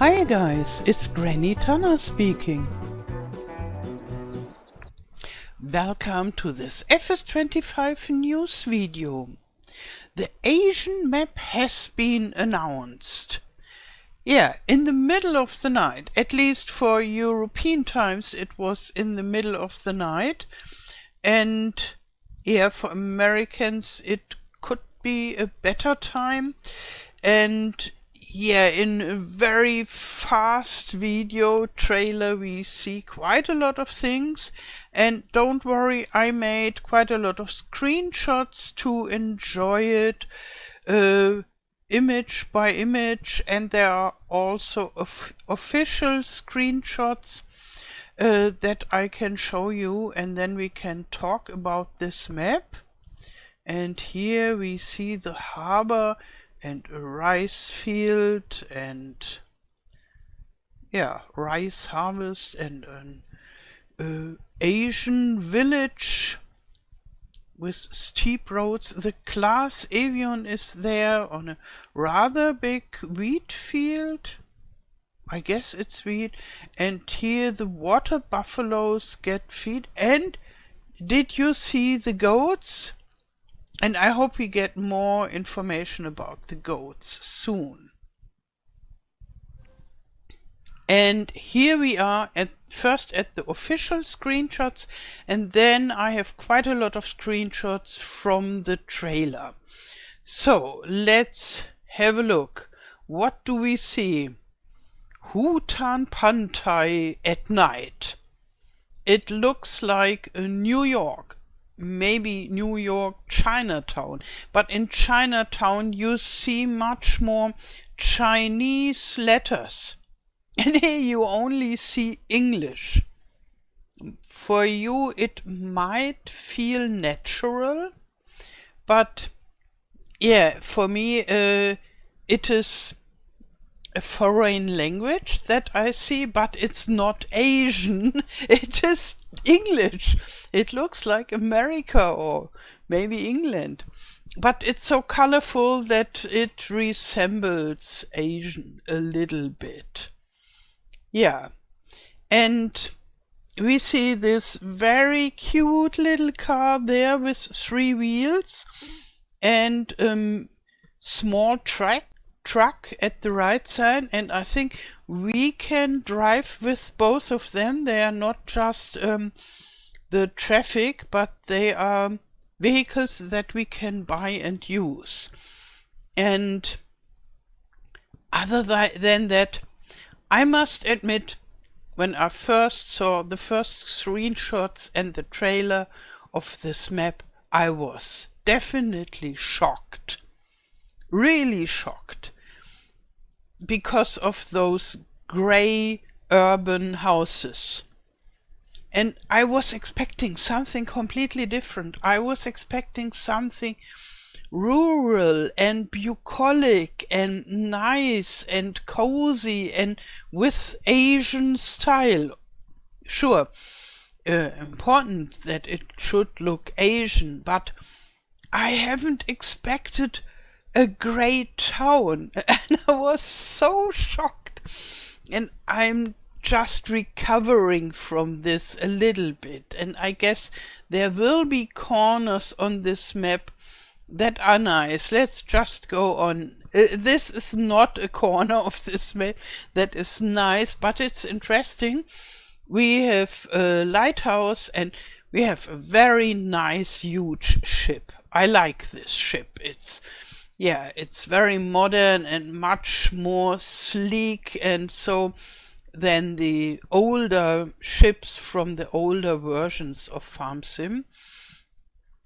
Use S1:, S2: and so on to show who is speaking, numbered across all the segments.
S1: Hi guys, it's Granny Tana speaking. Welcome to this FS25 news video. The Asian map has been announced. Yeah, in the middle of the night, at least for European times it was in the middle of the night, and yeah, for Americans it could be a better time. And yeah, in a very fast video trailer we see quite a lot of things, and don't worry, I made quite a lot of screenshots to enjoy it image by image, and there are also official screenshots that I can show you, and then we can talk about this map. And here we see the harbor and a rice field, and yeah, rice harvest, and an Asian village with steep roads. The class avion is there on a rather big wheat field. I guess it's wheat. And here the water buffaloes get feed. And did you see the goats? And I hope we get more information about the goats soon. And here we are first at the official screenshots, and then I have quite a lot of screenshots from the trailer. So let's have a look. What do we see? Hutan Pantai at night. It looks like New York. Maybe New York Chinatown, but in Chinatown you see much more Chinese letters, and here you only see English. For you it might feel natural, but yeah, for me it is a foreign language that I see, but it's not Asian, it is English. It looks like America or maybe England, but it's so colorful that it resembles Asian a little bit. Yeah, and we see this very cute little car there with 3 wheels, and small truck at the right side, and I think we can drive with both of them. They are not just the traffic, but they are vehicles that we can buy and use. And other than that, I must admit, when I first saw the first screenshots and the trailer of this map, I was definitely shocked. Really shocked, because of those grey urban houses. And I was expecting something completely different. I was expecting something rural and bucolic and nice and cozy and with Asian style. Sure, important that it should look Asian, but I haven't expected a great town, and I was so shocked, and I'm just recovering from this a little bit, and I guess there will be corners on this map that are nice. Let's just go on. This is not a corner of this map that is nice, but it's interesting. We have a lighthouse, and we have a very nice huge ship. I like this ship. Yeah, it's very modern and much more sleek and so than the older ships from the older versions of Farm Sim.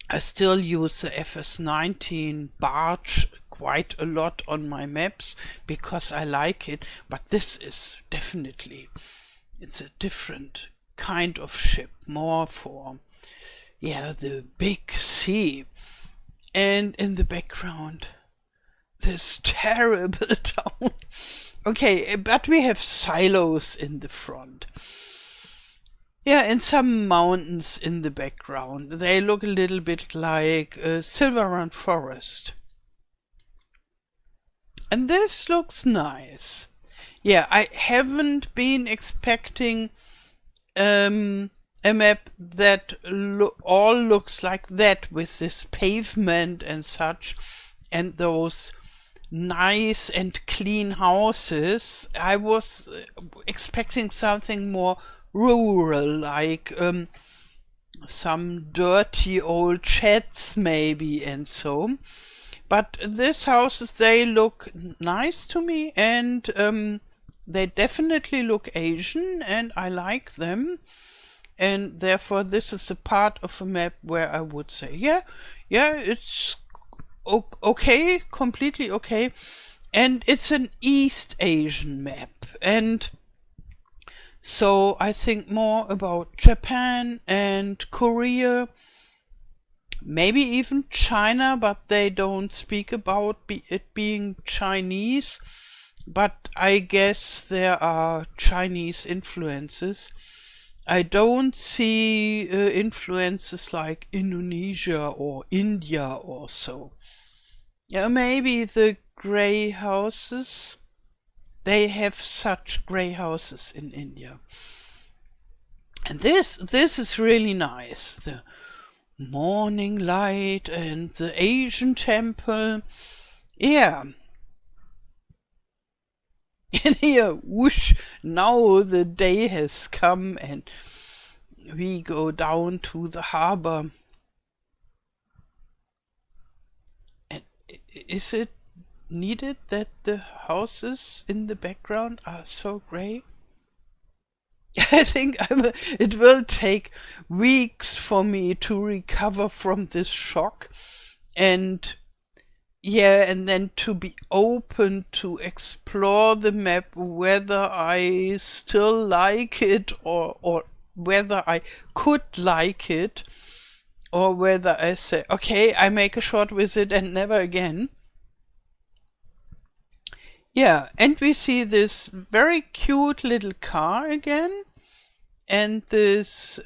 S1: I still use the FS19 barge quite a lot on my maps because I like it, but this is definitely, it's a different kind of ship, more for, yeah, the big sea. And in the background, this terrible town. Okay, but we have silos in the front. Yeah, and some mountains in the background. They look a little bit like a Silverrun Forest. And this looks nice. Yeah, I haven't been expecting a map that all looks like that, with this pavement and such, and those nice and clean houses. I was expecting something more rural, like some dirty old sheds maybe, and so. But these houses, they look nice to me, and they definitely look Asian, and I like them. And therefore, this is a part of a map where I would say, yeah, it's okay, completely okay. And it's an East Asian map. And so I think more about Japan and Korea, maybe even China, but they don't speak about it being Chinese. But I guess there are Chinese influences. I don't see influences like Indonesia or India or so. Yeah, maybe the grey houses. They have such grey houses in India. And this is really nice. The morning light and the Asian temple. Yeah. And here, whoosh, now the day has come and we go down to the harbor. And is it needed that the houses in the background are so grey? I think it will take weeks for me to recover from this shock, and yeah, and then to be open to explore the map, whether I still like it, or whether I could like it, or whether I say, okay, I make a short visit and never again. Yeah, and we see this very cute little car again, and this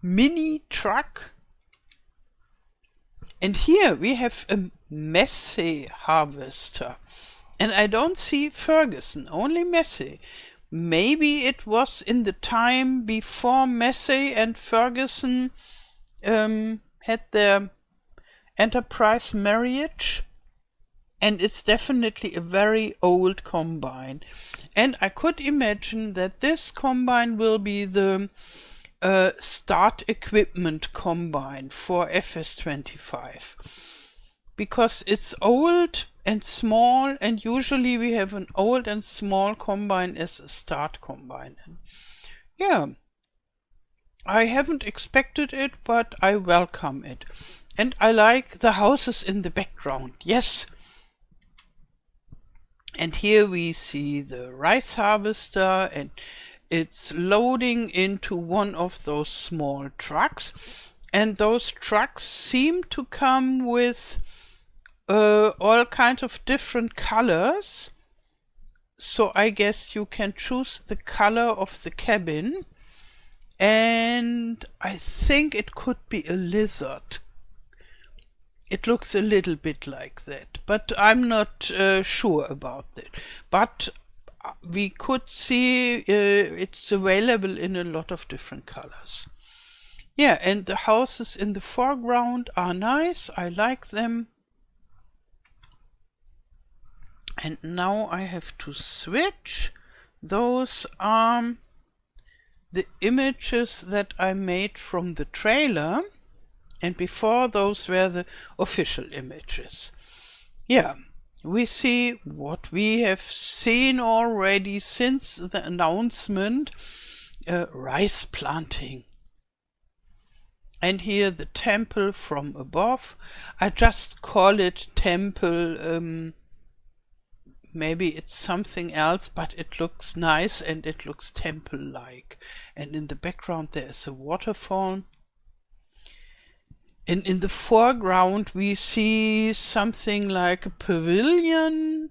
S1: mini truck. And here we have a Massey harvester. And I don't see Ferguson, only Massey. Maybe it was in the time before Massey and Ferguson had their enterprise marriage. And it's definitely a very old combine. And I could imagine that this combine will be the start equipment combine for FS25. Because it's old and small, and usually we have an old and small combine as a start combine. Yeah, I haven't expected it, but I welcome it. And I like the houses in the background, yes. And here we see the rice harvester, and it's loading into one of those small trucks. And those trucks seem to come with all kinds of different colors. So I guess you can choose the color of the cabin. And I think it could be a lizard. It looks a little bit like that, but I'm not sure about that. But we could see it's available in a lot of different colors. Yeah, and the houses in the foreground are nice. I like them. And now I have to switch. Those are the images that I made from the trailer. And before, those were the official images. Yeah, we see what we have seen already since the announcement, rice planting. And here the temple from above. I just call it temple. Maybe it's something else, but it looks nice and it looks temple-like. And in the background there is a waterfall. And in the foreground we see something like a pavilion,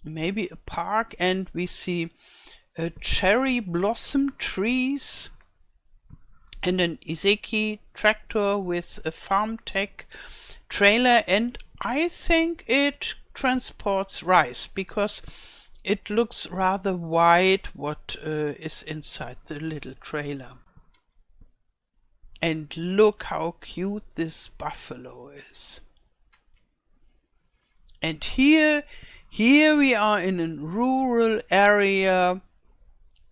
S1: maybe a park, and we see cherry blossom trees and an Iseki tractor with a farm tech trailer, and I think it transports rice, because it looks rather white what is inside the little trailer. And look how cute this buffalo is. And here we are in a rural area,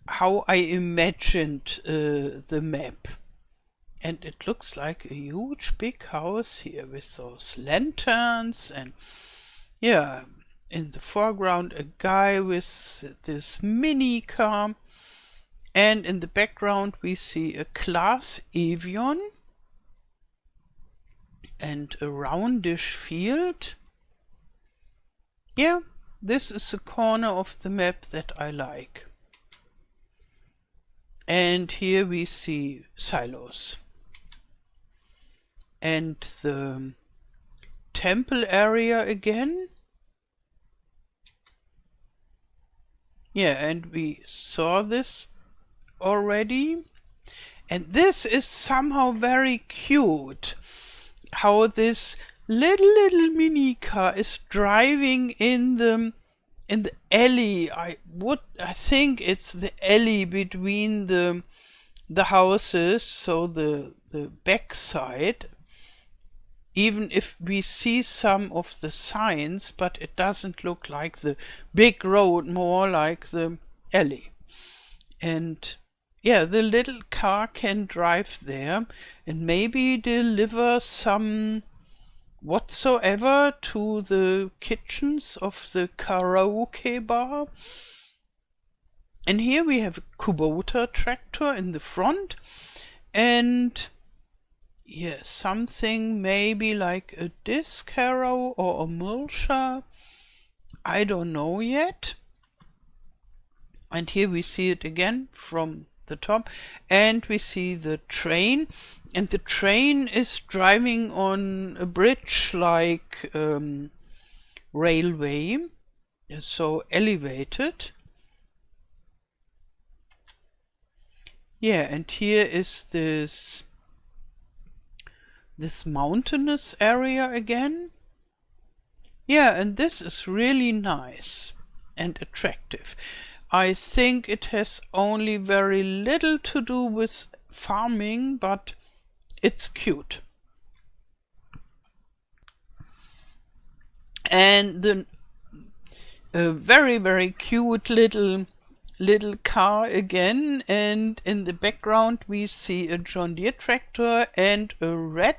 S1: how I imagined the map. And it looks like a huge big house here with those lanterns, and yeah, in the foreground a guy with this mini car, and in the background we see a class Evian and a roundish field. Yeah, this is the corner of the map that I like. And here we see silos. And the temple area again. Yeah, and we saw this already. And this is somehow very cute. How this little mini car is driving in the alley. I think it's the alley between the houses, so the back side. Even if we see some of the signs, but it doesn't look like the big road, more like the alley. And yeah, the little car can drive there and maybe deliver some whatsoever to the kitchens of the karaoke bar. And here we have a Kubota tractor in the front, and yeah, something maybe like a disc harrow or a mulcher. I don't know yet. And here we see it again from the top, and we see the train, and the train is driving on a bridge like railway, so elevated. Yeah, and here is this mountainous area again. Yeah, and this is really nice and attractive. I think it has only very little to do with farming, but it's cute. And the very cute little car again, and in the background we see a John Deere tractor and a red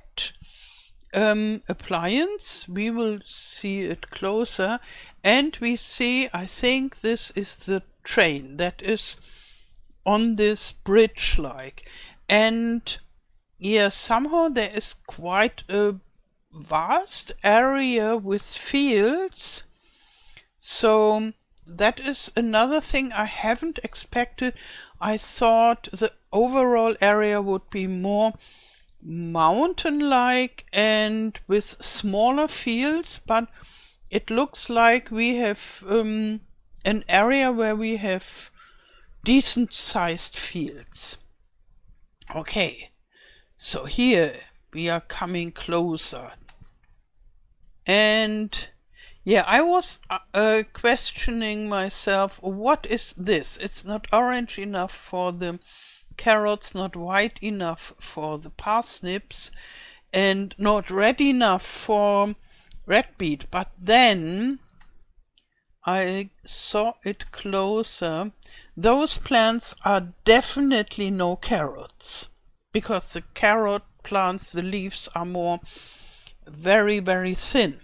S1: appliance. We will see it closer, and we see, I think this is the train that is on this bridge like. And yeah, somehow there is quite a vast area with fields, so that is another thing I haven't expected. I thought the overall area would be more mountain-like and with smaller fields, but it looks like we have an area where we have decent-sized fields. Okay, so here we are coming closer. And yeah, I was questioning myself, what is this? It's not orange enough for the carrots, not white enough for the parsnips, and not red enough for red beet. But then I saw it closer. Those plants are definitely no carrots, because the carrot plants, the leaves are more very thin.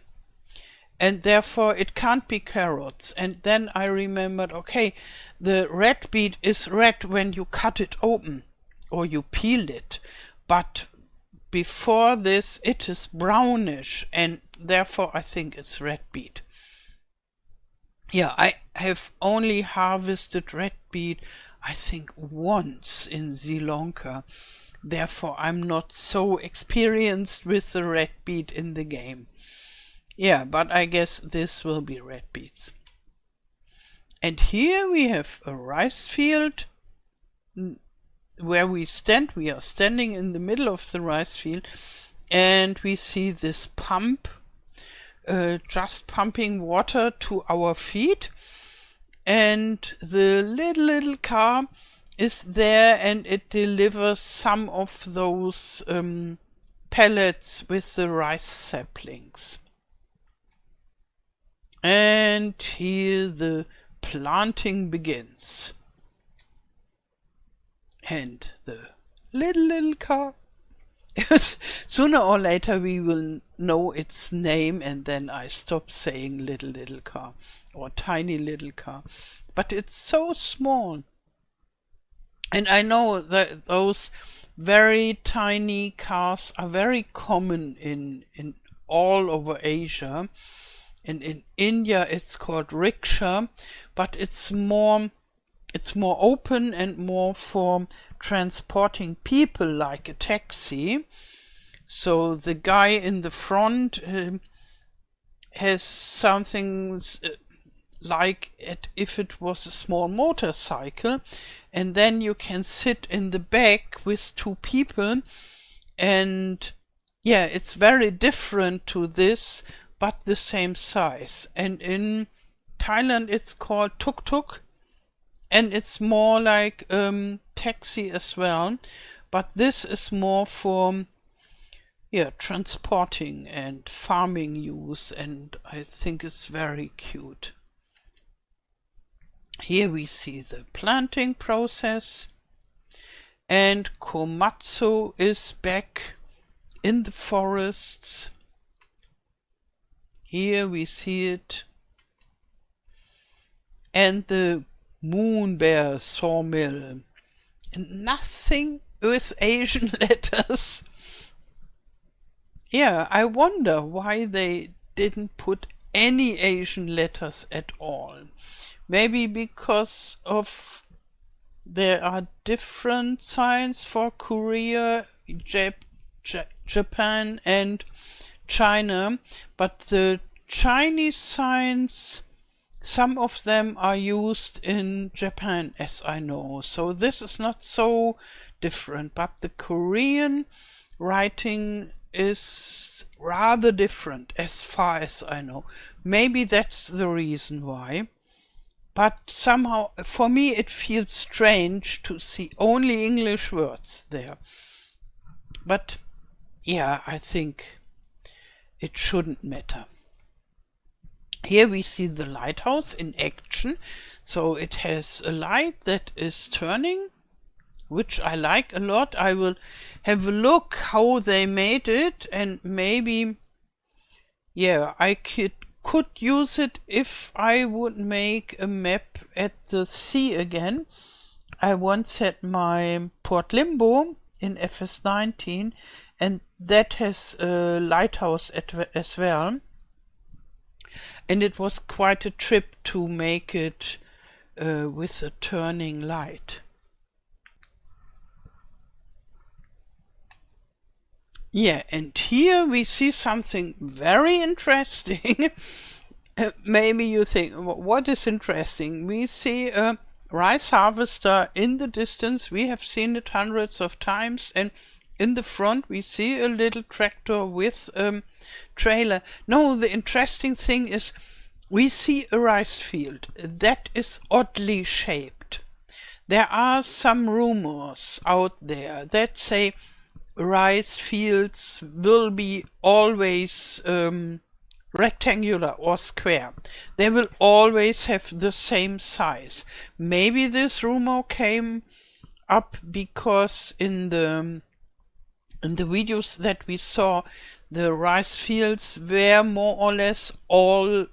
S1: And therefore it can't be carrots. And then I remembered, okay, the red beet is red when you cut it open or you peel it. But before this it is brownish, and therefore I think it's red beet. Yeah, I have only harvested red beet, I think, once in Sri Lanka. Therefore I'm not so experienced with the red beet in the game. Yeah, but I guess this will be red beets. And here we have a rice field where we stand. We are standing in the middle of the rice field, and we see this pump just pumping water to our feet. and the little car is there, and it delivers some of those pellets with the rice saplings. And here the planting begins. And the little car. Sooner or later we will know its name, and then I stop saying little car or tiny little car. But it's so small. And I know that those very tiny cars are very common in all over Asia. And in India it's called rickshaw, but it's more open and more for transporting people, like a taxi. So the guy in the front has something like if it was a small motorcycle, and then you can sit in the back with two people, and yeah, it's very different to this, but the same size. And in Thailand it's called tuk-tuk, and it's more like taxi as well, but this is more for transporting and farming use, and I think it's very cute. Here we see the planting process, and Komatsu is back in the forests. Here we see it, and the moon bear sawmill, and nothing with Asian letters. Yeah, I wonder why they didn't put any Asian letters at all. Maybe because of there are different signs for Korea, Japan and China, but the Chinese signs, some of them are used in Japan, as I know, so this is not so different, but the Korean writing is rather different as far as I know. Maybe that's the reason why, but somehow for me it feels strange to see only English words there. But yeah, I think it shouldn't matter. Here we see the lighthouse in action. So it has a light that is turning, which I like a lot. I will have a look how they made it, and maybe, yeah, I could use it if I would make a map at the sea again. I once had my Port Limbo in FS19, and that has a lighthouse as well. And it was quite a trip to make it with a turning light. Yeah, and here we see something very interesting. Maybe you think, what is interesting? We see a rice harvester in the distance. We have seen it hundreds of times, and in the front we see a little tractor with trailer. No, the interesting thing is we see a rice field that is oddly shaped. There are some rumors out there that say rice fields will be always rectangular or square. They will always have the same size. Maybe this rumor came up because in the videos that we saw, the rice fields were more or less all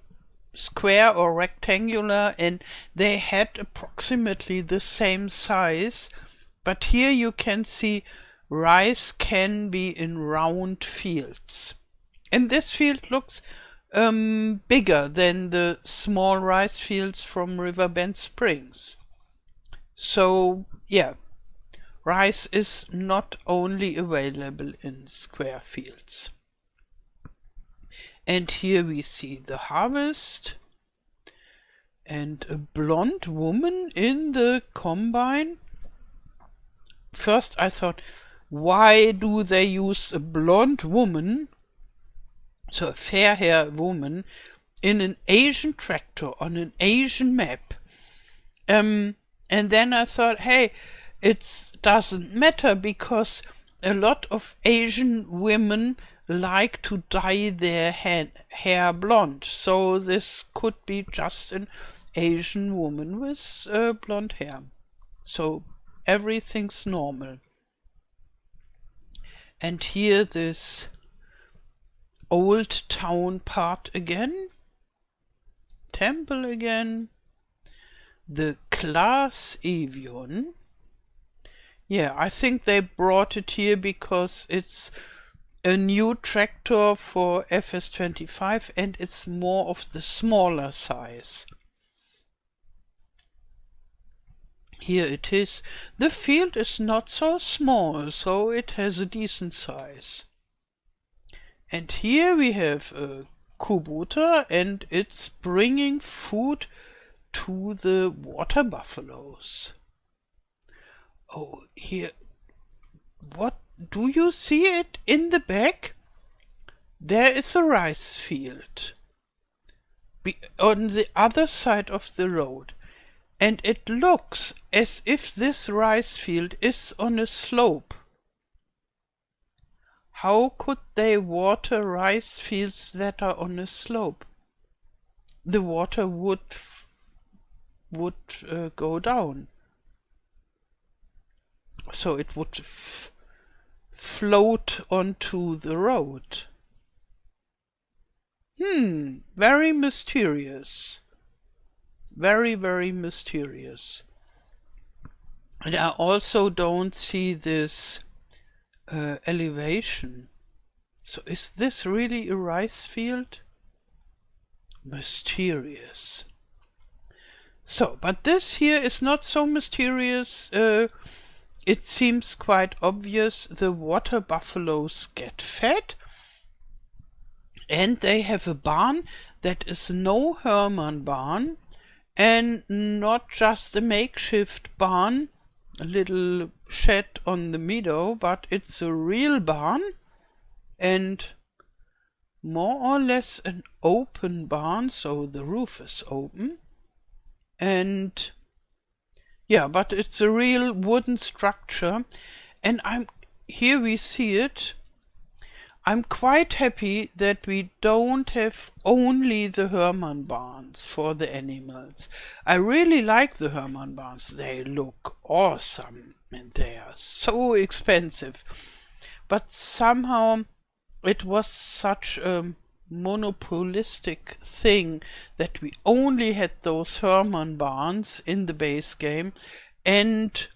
S1: square or rectangular, and they had approximately the same size. But here you can see rice can be in round fields. And this field looks bigger than the small rice fields from Riverbend Springs. So yeah, rice is not only available in square fields. And here we see the harvest and a blonde woman in the combine. First I thought, why do they use a blonde woman, so a fair-haired woman, in an Asian tractor on an Asian map? And then I thought, hey, it doesn't matter because a lot of Asian women like to dye their hair blonde. So this could be just an Asian woman with blonde hair. So everything's normal. And here this old town part again. Temple again. The Class Avion. Yeah, I think they brought it here because it's a new tractor for FS25 and it's more of the smaller size. Here it is. The field is not so small, so it has a decent size. And here we have a kubota and it's bringing food to the water buffaloes. Oh, here. What? Do you see it in the back? There is a rice field on the other side of the road. And it looks as if this rice field is on a slope. How could they water rice fields that are on a slope? The water would go down. So it would float onto the road. Very mysterious. Very, very mysterious. And I also don't see this elevation. So is this really a rice field? Mysterious. So, but this here is not so mysterious. It seems quite obvious. The water buffaloes get fed. And they have a barn that is no Hermann barn. And not just a makeshift barn, a little shed on the meadow, but it's a real barn and more or less an open barn, so the roof is open. And yeah, but it's a real wooden structure. And here we see it. I'm quite happy that we don't have only the Hermann barns for the animals. I really like the Hermann barns. They look awesome and they are so expensive. But somehow it was such a monopolistic thing that we only had those Hermann barns in the base game and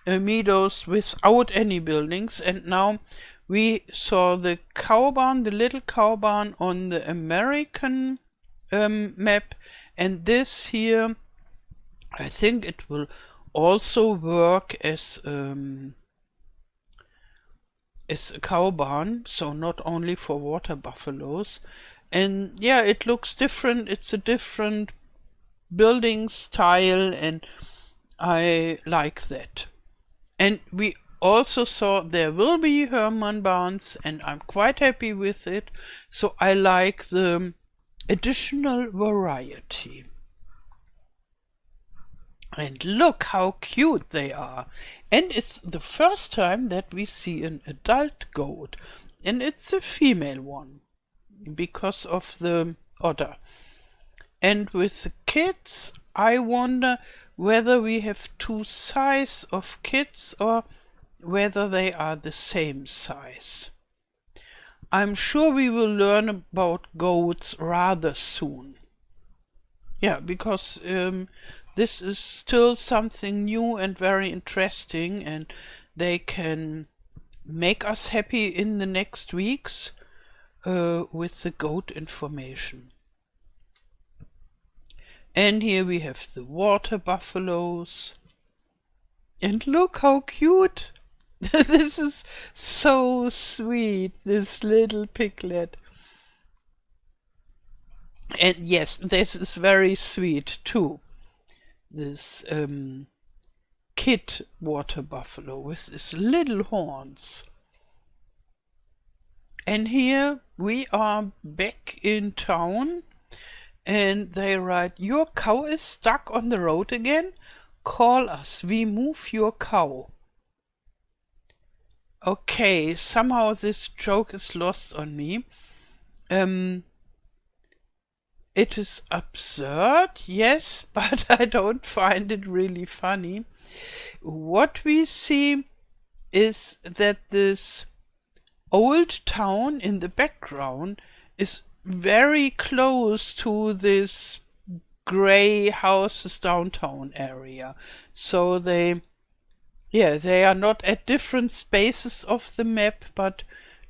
S1: meadows without any buildings, and now we saw the cow barn, the little cow barn on the American map, and this here, I think it will also work as a cow barn, so not only for water buffaloes. And yeah, it looks different. It's a different building style, and I like that. And we also saw there will be Hermann barns, and I'm quite happy with it. So I like the additional variety. And look how cute they are. And it's the first time that we see an adult goat. And it's a female one because of the odor. And with the kids, I wonder whether we have two sizes of kids or whether they are the same size. I'm sure we will learn about goats rather soon. Yeah, because this is still something new and very interesting, and they can make us happy in the next weeks with the goat information. And here we have the water buffaloes. And look how cute! This is so sweet, this little piglet. And yes, this is very sweet too. This kid water buffalo with his little horns. And here we are back in town, and they write, "Your cow is stuck on the road again? call us, we move your cow. Okay, somehow this joke is lost on me. It is absurd, yes, but I don't find it really funny. What we see is that this old town in the background is very close to this grey houses downtown area. So they are not at different spaces of the map, but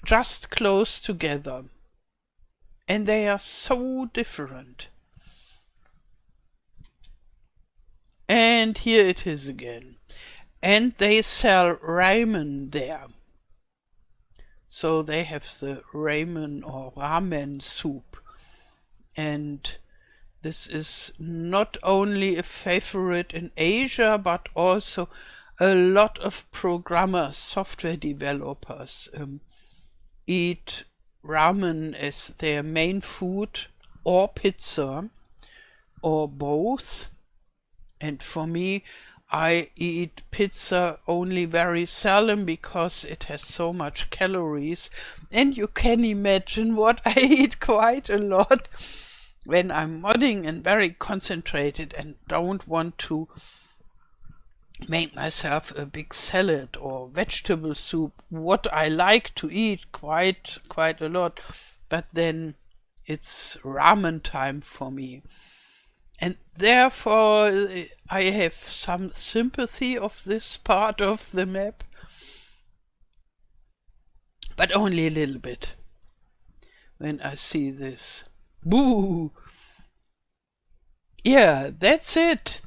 S1: just close together. And they are so different. And here it is again. And they sell ramen there. So they have the ramen or ramen soup. And this is not only a favorite in Asia, but also a lot of programmers, software developers eat ramen as their main food, or pizza, or both. And for me, I eat pizza only very seldom because it has so much calories. And you can imagine what I eat quite a lot when I'm modding and very concentrated and don't want to make myself a big salad or vegetable soup, what I like to eat quite a lot, but then it's ramen time for me. And therefore I have some sympathy of this part of the map, but only a little bit when I see this. Boo! Yeah, that's it.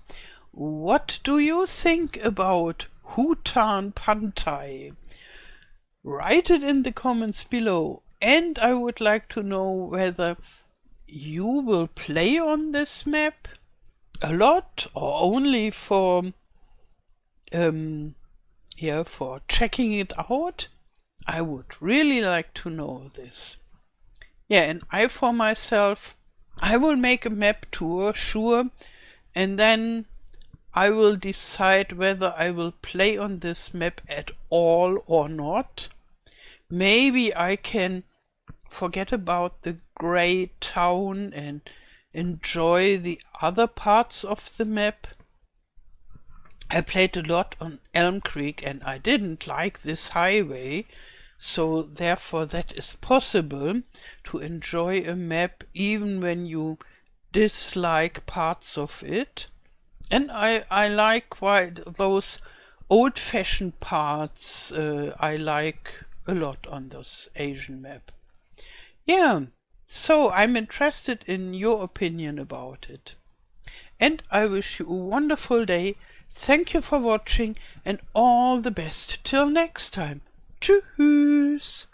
S1: What do you think about Hutan Pantai? Write it in the comments below. And I would like to know whether you will play on this map a lot or only for for checking it out. I would really like to know this. Yeah, and I for myself, I will make a map tour, sure, and then I will decide whether I will play on this map at all or not. Maybe I can forget about the grey town and enjoy the other parts of the map. I played a lot on Elm Creek and I didn't like this highway, so therefore that is possible to enjoy a map even when you dislike parts of it. And I like quite those old-fashioned parts. I like a lot on this Asian map. Yeah, so I'm interested in your opinion about it. And I wish you a wonderful day. Thank you for watching and all the best. Till next time. Tschüss.